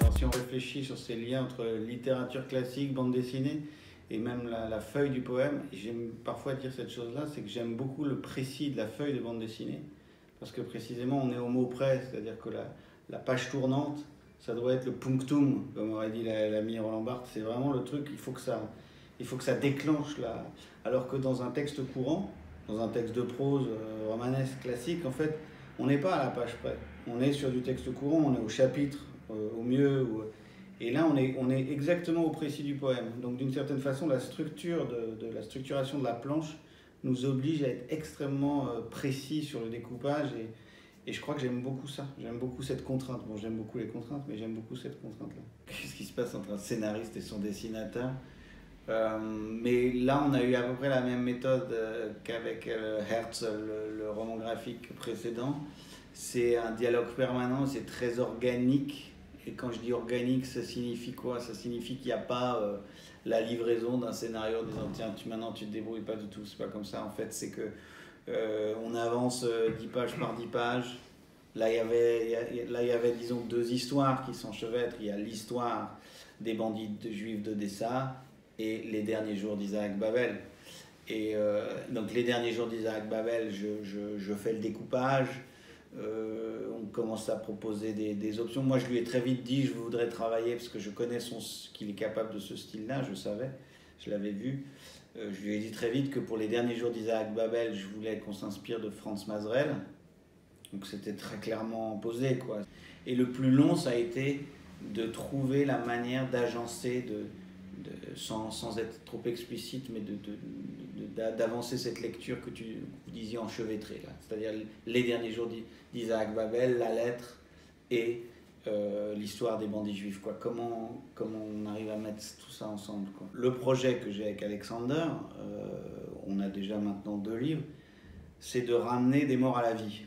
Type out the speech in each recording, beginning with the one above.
Alors, si on réfléchit sur ces liens entre littérature classique, bande dessinée et même la feuille du poème, j'aime parfois dire cette chose-là, c'est que j'aime beaucoup le précis de la feuille de bande dessinée, parce que précisément on est au mot près, c'est-à-dire que la page tournante, ça doit être le punctum, comme aurait dit l'ami Roland Barthes, c'est vraiment le truc, il faut que ça déclenche là. Alors que dans un texte courant, dans un texte de prose romanesque classique, en fait, on n'est pas à la page près. On est sur du texte courant, on est au chapitre, au mieux. Et là, on est exactement au précis du poème. Donc, d'une certaine façon, la structuration de la planche nous oblige à être extrêmement précis sur le découpage. Et je crois que j'aime beaucoup ça. J'aime beaucoup cette contrainte. Bon, j'aime beaucoup les contraintes, mais j'aime beaucoup cette contrainte-là. Qu'est-ce qui se passe entre un scénariste et son dessinateur? Mais là, on a eu à peu près la même méthode qu'avec Hertz, le roman graphique précédent. C'est un dialogue permanent, c'est très organique. Et quand je dis organique, ça signifie quoi? Ça signifie qu'il n'y a pas la livraison d'un scénario en disant tiens, maintenant tu te débrouilles, pas du tout. C'est pas comme ça. En fait, c'est que on avance 10 pages par 10 pages. Là, il y avait disons, deux histoires qui s'enchevêtrent. Il y a l'histoire des bandits juifs d'Odessa et les derniers jours d'Isaac Babel. Et donc les derniers jours d'Isaac Babel, je fais le découpage, on commence à proposer des options. Moi je lui ai très vite dit je voudrais travailler parce que je connais qu'il est capable de ce style-là, je savais, je l'avais vu. Je lui ai dit très vite que pour les derniers jours d'Isaac Babel, je voulais qu'on s'inspire de Franz Mazerel. Donc c'était très clairement posé, quoi. Et le plus long, ça a été de trouver la manière d'agencer, sans être trop explicite, mais d'avancer cette lecture que vous disiez enchevêtrée, là. C'est-à-dire les derniers jours d'Isaac Babel, la lettre et l'histoire des bandits juifs, quoi. Comment on arrive à mettre tout ça ensemble, quoi. Le projet que j'ai avec Alexander, on a déjà maintenant 2 livres, c'est de ramener des morts à la vie.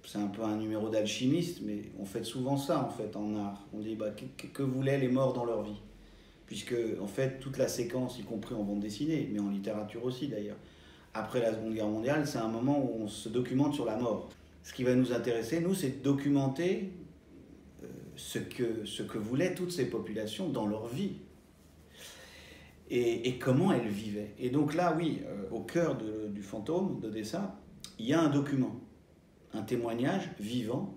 C'est un peu un numéro d'alchimiste, mais on fait souvent ça en fait en art. On dit que voulaient les morts dans leur vie? Puisque en fait toute la séquence, y compris en bande dessinée, mais en littérature aussi d'ailleurs, après la Seconde Guerre mondiale, c'est un moment où on se documente sur la mort. Ce qui va nous intéresser, nous, c'est de documenter ce que voulaient toutes ces populations dans leur vie. Et comment elles vivaient. Et donc là, oui, au cœur du fantôme d'Odessa, il y a un document, un témoignage vivant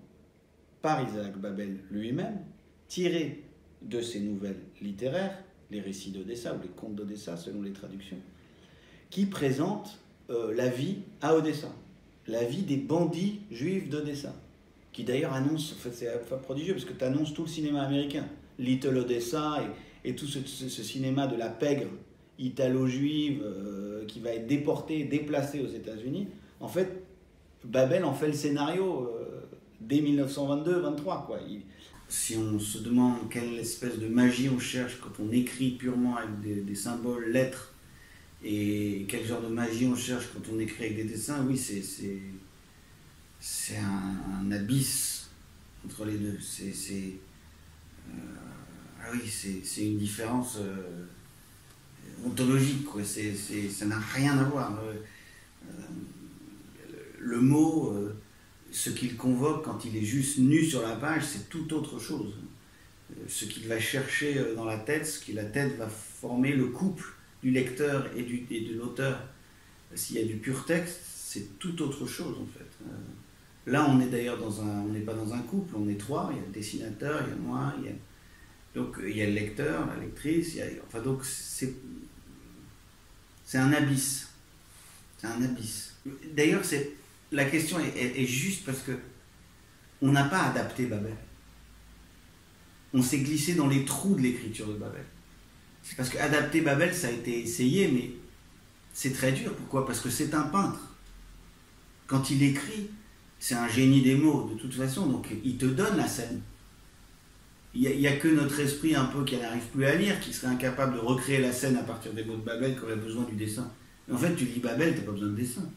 par Isaac Babel lui-même, tiré de ses nouvelles littéraires, les récits d'Odessa ou les contes d'Odessa selon les traductions, qui présente la vie à Odessa, la vie des bandits juifs d'Odessa, qui d'ailleurs annonce, en fait c'est prodigieux parce que tu annonces tout le cinéma américain, Little Odessa et tout ce cinéma de la pègre italo-juive qui va être déporté, déplacé aux États-Unis. En fait, Babel en fait le scénario dès 1922-23, quoi. Si on se demande quelle espèce de magie on cherche quand on écrit purement avec des symboles, lettres, et quel genre de magie on cherche quand on écrit avec des dessins, oui, c'est un abysse entre les deux. Ah oui, c'est une différence ontologique, quoi. Ça n'a rien à voir. Le mot, ce qu'il convoque quand il est juste nu sur la page, c'est tout autre chose. Ce qu'il va chercher dans la tête, ce que la tête va former, le couple du lecteur et de l'auteur, s'il y a du pur texte, c'est tout autre chose en fait. Là, on est d'ailleurs on n'est pas dans un couple, on est 3, il y a le dessinateur, il y a moi, donc il y a le lecteur, la lectrice, enfin donc c'est un abysse. C'est un abysse. D'ailleurs, la question est juste parce que on n'a pas adapté Babel. On s'est glissé dans les trous de l'écriture de Babel. Parce qu'adapter Babel, ça a été essayé, mais c'est très dur. Pourquoi? Parce que c'est un peintre. Quand il écrit, c'est un génie des mots, de toute façon, donc il te donne la scène. Il n'y a que notre esprit un peu qui n'arrive plus à lire, qui serait incapable de recréer la scène à partir des mots de Babel, qui aurait besoin du dessin. Mais en fait, tu lis Babel, tu n'as pas besoin de dessin.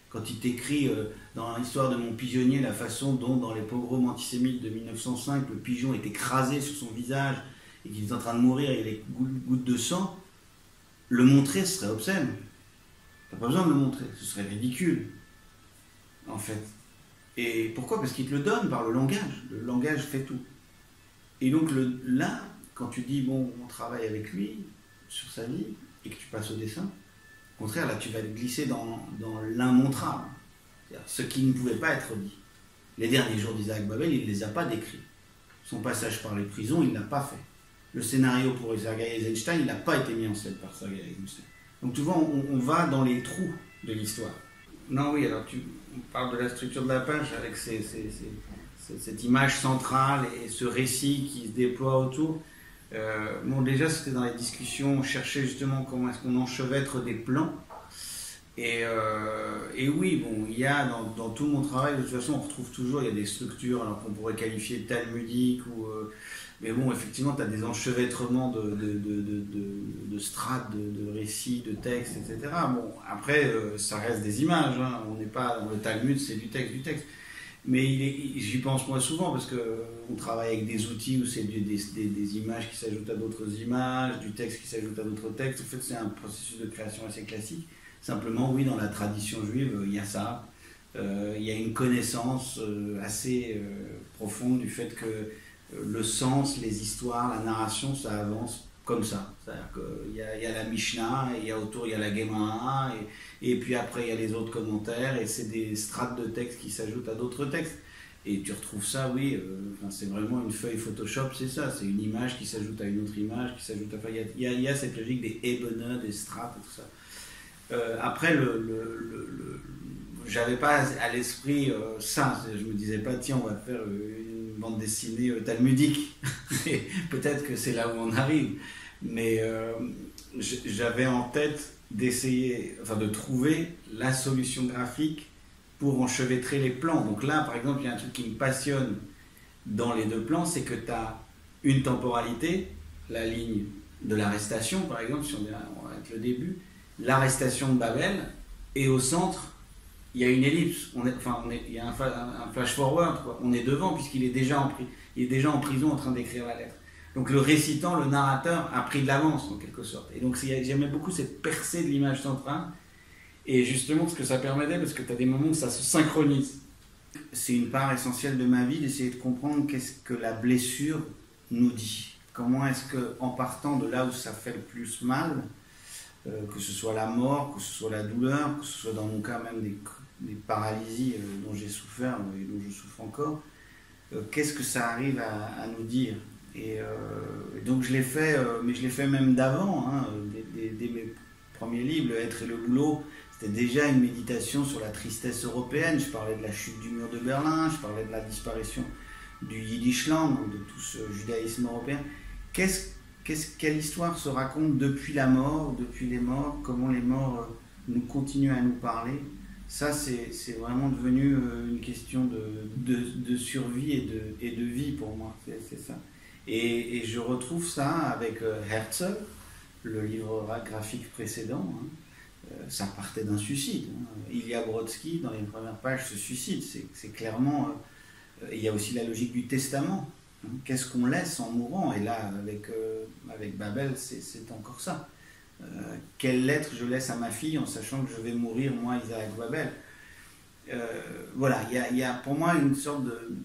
Quand il t'écrit dans l'histoire de mon pigeonnier, la façon dont dans les pogroms antisémites de 1905, le pigeon est écrasé sur son visage et qu'il est en train de mourir, il y a les gouttes de sang, le montrer, ce serait obscène. Tu n'as pas besoin de le montrer, ce serait ridicule, en fait. Et pourquoi? Parce qu'il te le donne par le langage. Le langage fait tout. Et donc là, quand tu dis, bon, on travaille avec lui sur sa vie, et que tu passes au dessin, au contraire, là, tu vas glisser dans l'immontrable. C'est-à-dire ce qui ne pouvait pas être dit. Les derniers jours d'Isaac Babel, il ne les a pas décrits. Son passage par les prisons, il ne l'a pas fait. Le scénario pour Sergei Eisenstein, il n'a pas été mis en scène par Sergei Eisenstein. Donc tu vois, on va dans les trous de l'histoire. Non, oui, alors on parle de la structure de la page avec cette image centrale et ce récit qui se déploie autour. Bon, déjà, c'était dans les discussions, on cherchait justement comment est-ce qu'on enchevêtre des plans. Et oui, bon, il y a dans tout mon travail, de toute façon, on retrouve toujours, il y a des structures, alors qu'on pourrait qualifier de talmudiques, mais bon, effectivement, tu as des enchevêtrements de strates, de récits, de textes, etc. Bon, après, ça reste des images, hein. On n'est pas dans le Talmud, c'est du texte. Mais j'y pense moi souvent parce qu'on travaille avec des outils où c'est des images qui s'ajoutent à d'autres images, du texte qui s'ajoute à d'autres textes. En fait, c'est un processus de création assez classique. Simplement, oui, dans la tradition juive, il y a ça. Il y a une connaissance assez profonde du fait que le sens, les histoires, la narration, ça avance comme ça. C'est-à-dire qu'il y a la Mishnah, et autour il y a la Gemara, et puis après il y a les autres commentaires, et c'est des strates de textes qui s'ajoutent à d'autres textes. Et tu retrouves ça, oui, c'est vraiment une feuille Photoshop, c'est ça, c'est une image qui s'ajoute à une autre image, qui s'ajoute à... Enfin, il y a cette logique des Ebene, des strates et tout ça. Après, j'avais pas à l'esprit ça, je me disais pas, tiens, on va faire une bande dessinée talmudique. Peut-être que c'est là où on arrive. Mais j'avais en tête d'essayer, enfin de trouver la solution graphique pour enchevêtrer les plans. Donc là, par exemple, il y a un truc qui me passionne dans les deux plans, c'est que tu as une temporalité, la ligne de l'arrestation, par exemple, si on va avec le début, l'arrestation de Babel, et au centre, il y a une ellipse, il y a un flash forward, quoi. On est devant puisqu'il est déjà en prison en train d'écrire la lettre. Donc le récitant, le narrateur, a pris de l'avance en quelque sorte. Et donc j'aimais beaucoup cette percée de l'image centrale, et justement ce que ça permettait, parce que tu as des moments où ça se synchronise. C'est une part essentielle de ma vie d'essayer de comprendre qu'est-ce que la blessure nous dit. Comment est-ce qu'en partant de là où ça fait le plus mal, que ce soit la mort, que ce soit la douleur, que ce soit dans mon cas même des paralysies dont j'ai souffert et dont je souffre encore, qu'est-ce que ça arrive à nous dire? Et donc je l'ai fait, mais je l'ai fait même d'avant, hein, dès mes premiers livres, Le Être et le Boulot, c'était déjà une méditation sur la tristesse européenne. Je parlais de la chute du mur de Berlin, je parlais de la disparition du Yiddishland, de tout ce judaïsme européen. Quelle histoire se raconte depuis la mort, depuis les morts, comment les morts nous continuent à nous parler? Ça, c'est vraiment devenu une question de survie et de vie pour moi, c'est ça. Et je retrouve ça avec Herzl, le livre graphique précédent. Hein. Ça partait d'un suicide. Hein. Ilya Brodsky, dans les premières pages, se suicide. C'est clairement... il y a aussi la logique du testament. Hein. Qu'est-ce qu'on laisse en mourant? Et là, avec Babel, c'est encore ça. Quelle lettre je laisse à ma fille en sachant que je vais mourir, moi, Isaac Babel? Voilà, il y a pour moi une sorte de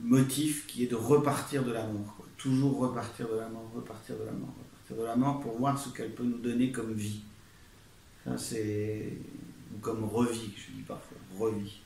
motif qui est de repartir de la mort, quoi. Toujours repartir de la mort, repartir de la mort pour voir ce qu'elle peut nous donner comme vie. Ça, c'est... ou comme revie, je dis parfois, revie.